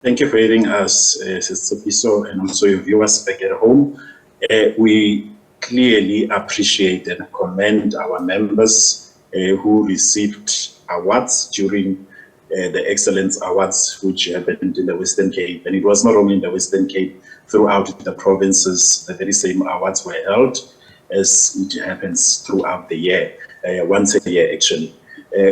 Thank you for having us, Sister Piso, and also your viewers back at home. We clearly appreciate and commend our members who received awards during the Excellence Awards, which happened in the Western Cape. And it was not only in the Western Cape, throughout the provinces, the very same awards were held, as it happens throughout the year, once a year actually.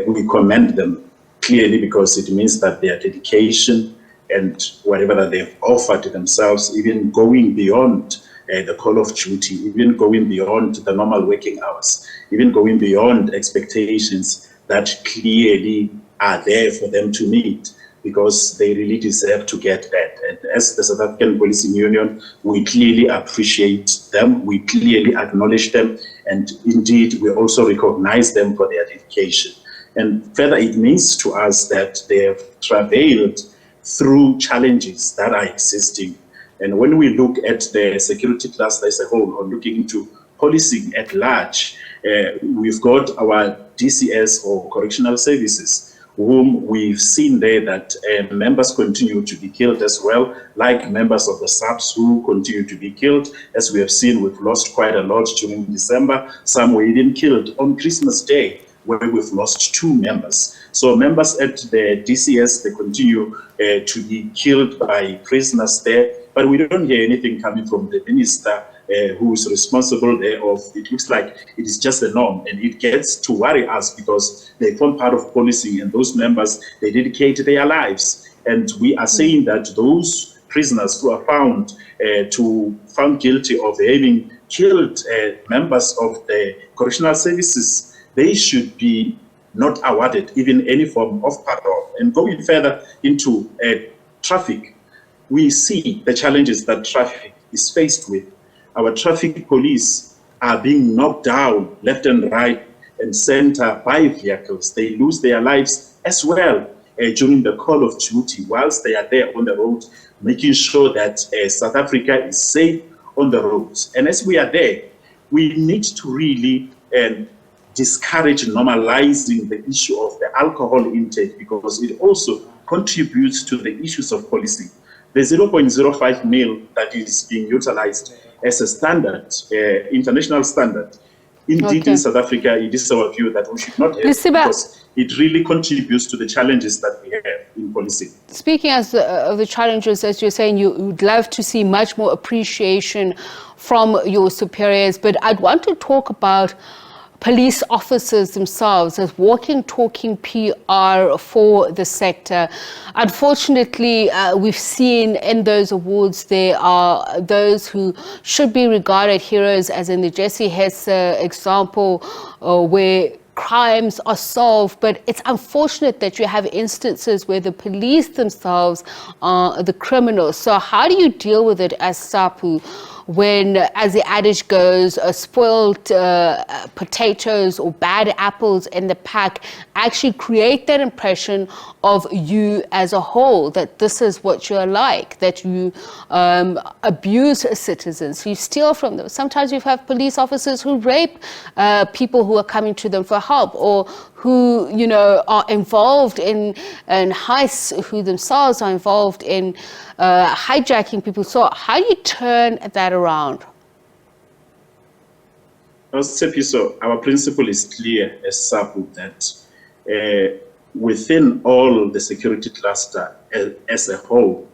We commend them clearly because it means that their dedication and whatever that they've offered themselves, even going beyond the call of duty, even going beyond the normal working hours, even going beyond expectations that clearly are there for them to meet, because they really deserve to get that. And as the South African Policing Union, we clearly appreciate them, we clearly acknowledge them, and indeed we also recognize them for their dedication. And further, it means to us that they have travailed through challenges that are existing. And when we look at the security cluster as a whole, or looking into policing at large, we've got our DCS, or correctional services, whom we've seen there that members continue to be killed as well, like members of the SAPS who continue to be killed. As we have seen, we've lost quite a lot during December. Some were even killed on Christmas Day, where we've lost 2 members. So members at the DCS, they continue to be killed by prisoners there, but we don't hear anything coming from the minister who is responsible thereof. It looks like it is just a norm, and it gets to worry us because they form part of policing, and those members, they dedicate their lives. And we are saying that those prisoners who are found guilty of having killed members of the correctional services, they should be not awarded even any form of parole. And going further into traffic, we see the challenges that traffic is faced with. Our traffic police are being knocked down left and right and center by vehicles. They lose their lives as well during the call of duty, whilst they are there on the road, making sure that South Africa is safe on the roads. And as we are there, we need to really discourage normalizing the issue of the alcohol intake, because it also contributes to the issues of policing. The 0.05 mil that is being utilized as a standard, international standard, indeed in South Africa, it is our view that we should not have, because it really contributes to the challenges that we have in policing. Speaking of the challenges, as you're saying, you would love to see much more appreciation from your superiors, but I'd want to talk about police officers themselves as walking, talking PR for the sector. Unfortunately, we've seen in those awards there are those who should be regarded heroes, as in the Jesse Hess example, where crimes are solved, but it's unfortunate that you have instances where the police themselves are the criminals. So how do you deal with it as Sapu, when, as the adage goes, spoiled potatoes or bad apples in the pack actually create that impression of you as a whole, that this is what you're like, that you abuse citizens, you steal from them. Sometimes you have police officers who rape people who are coming to them for help, or who, you know, are involved in heists, who themselves are involved in hijacking people. So how do you turn that around? So our principle is clear as Sapu, that within all the security cluster as a whole,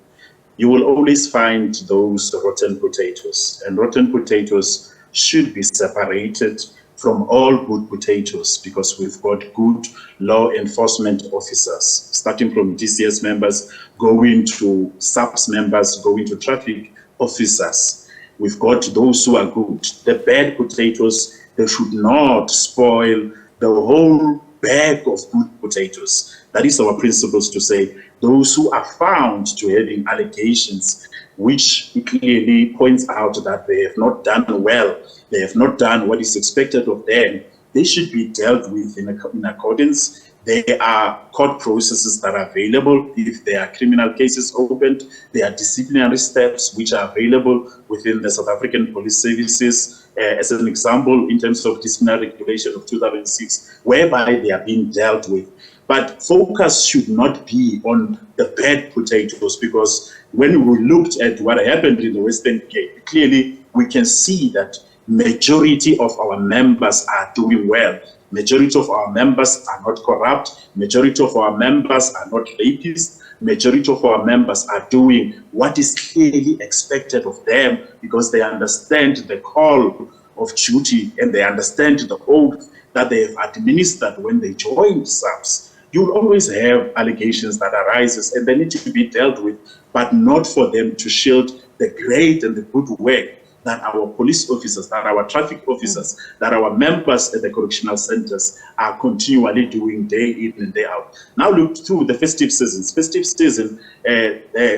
you will always find those rotten potatoes, and rotten potatoes should be separated from all good potatoes, because we've got good law enforcement officers, starting from DCS members, going to SAPS members, going to traffic officers. We've got those who are good. The bad potatoes, they should not spoil the whole bag of good potatoes. That is our principles, to say those who are found to having allegations which clearly points out that they have not done well, they have not done what is expected of them, they should be dealt with in accordance. There are court processes that are available. If there are criminal cases opened, there are disciplinary steps which are available within the South African Police Services. As an example, in terms of disciplinary regulation of 2006, whereby they are being dealt with. But focus should not be on the bad potatoes, because when we looked at what happened in the Western Cape, clearly we can see that majority of our members are doing well. Majority of our members are not corrupt. Majority of our members are not rapists. Majority of our members are doing what is clearly expected of them, because they understand the call of duty and they understand the oath that they have administered when they joined SAPS. You will always have allegations that arises and they need to be dealt with, but not for them to shield the great and the good work that our police officers, that our traffic officers, that our members at the correctional centers are continually doing day in and day out. Now look through the festive seasons. Festive season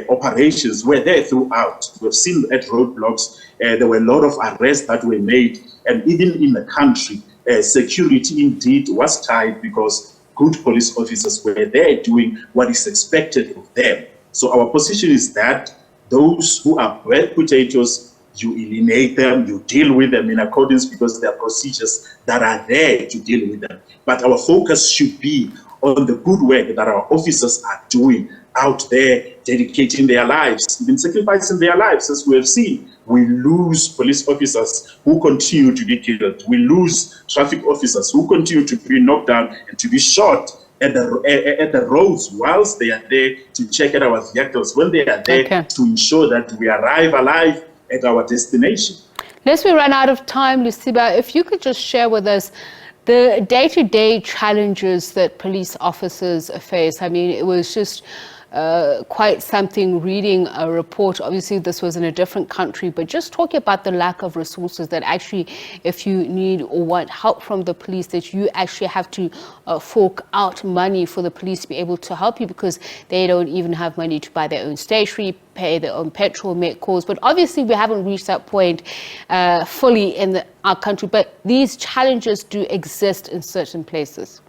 operations were there throughout. We've seen at roadblocks, there were a lot of arrests that were made, and even in the country, security indeed was tight, because good police officers were there doing what is expected of them. So our position is that those who are bad potatoes, you eliminate them, you deal with them in accordance, because there are procedures that are there to deal with them. But our focus should be on the good work that our officers are doing out there, dedicating their lives, even sacrificing their lives, as we have seen. We lose police officers who continue to be killed. We lose traffic officers who continue to be knocked down and to be shot at the roads whilst they are there to check at our vehicles, when they are there to ensure that we arrive alive at our destination. Lest we run out of time, Lesiba, if you could just share with us the day-to-day challenges that police officers face. I mean, it was just quite something reading a report. Obviously, this was in a different country, but just talking about the lack of resources, that actually, if you need or want help from the police, that you actually have to fork out money for the police to be able to help you, because they don't even have money to buy their own stationery, pay their own petrol, make calls. But obviously, we haven't reached that point fully in our country, but these challenges do exist in certain places.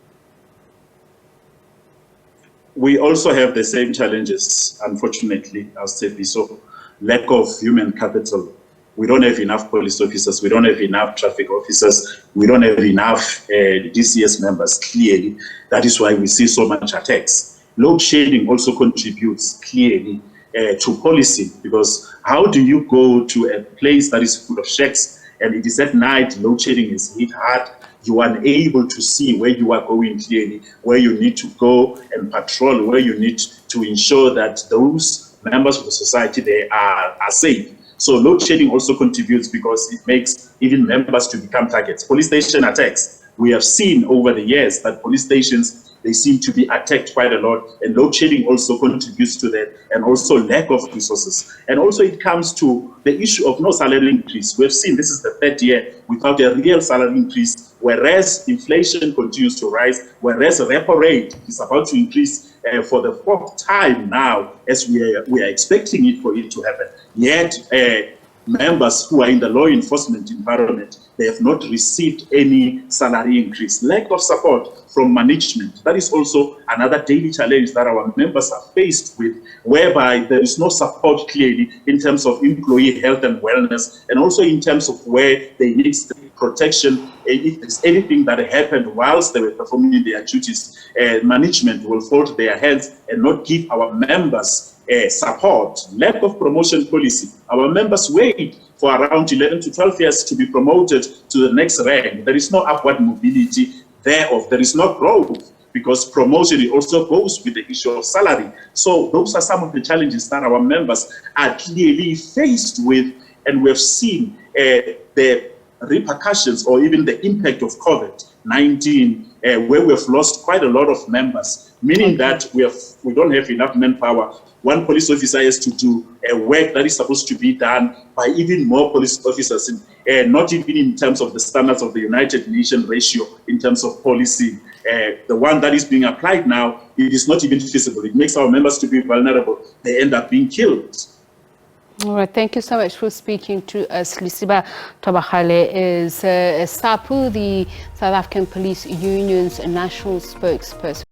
We also have the same challenges, unfortunately, as Thembisile. Lack of human capital. We don't have enough police officers. We don't have enough traffic officers. We don't have enough DCS members, clearly. That is why we see so much attacks. Load shedding also contributes clearly to policy, because how do you go to a place that is full of shacks and it is at night, load shedding is hit hard, you are unable to see where you are going clearly, where you need to go and patrol, where you need to ensure that those members of the society, they are safe. So load shedding also contributes, because it makes even members to become targets. Police station attacks. We have seen over the years that police stations, they seem to be attacked quite a lot, and load shedding also contributes to that, and also lack of resources. And also it comes to the issue of no salary increase. We've seen this is the third year without a real salary increase, whereas inflation continues to rise, whereas repo rate is about to increase for the fourth time now, as we are expecting it for it to happen. Yet members who are in the law enforcement environment, they have not received any salary increase. Lack of support from management. That is also another daily challenge that our members are faced with, whereby there is no support clearly in terms of employee health and wellness, and also in terms of where they need protection. If there's anything that happened whilst they were performing their duties, management will fold their hands and not give our members support. Lack of promotion policy. Our members wait for around 11 to 12 years to be promoted to the next rank. There is no upward mobility thereof. There is no growth, because promotion also goes with the issue of salary. So those are some of the challenges that our members are clearly faced with, and we've seen the repercussions or even the impact of COVID-19, where we've lost quite a lot of members, meaning that we don't have enough manpower. One police officer has to do a work that is supposed to be done by even more police officers, not even in terms of the standards of the United Nations ratio in terms of policy. The one that is being applied now, it is not even feasible. It makes our members to be vulnerable. They end up being killed. All right, thank you so much for speaking to us. Lesiba Thobakgale is Sapu, the South African Police Union's national spokesperson.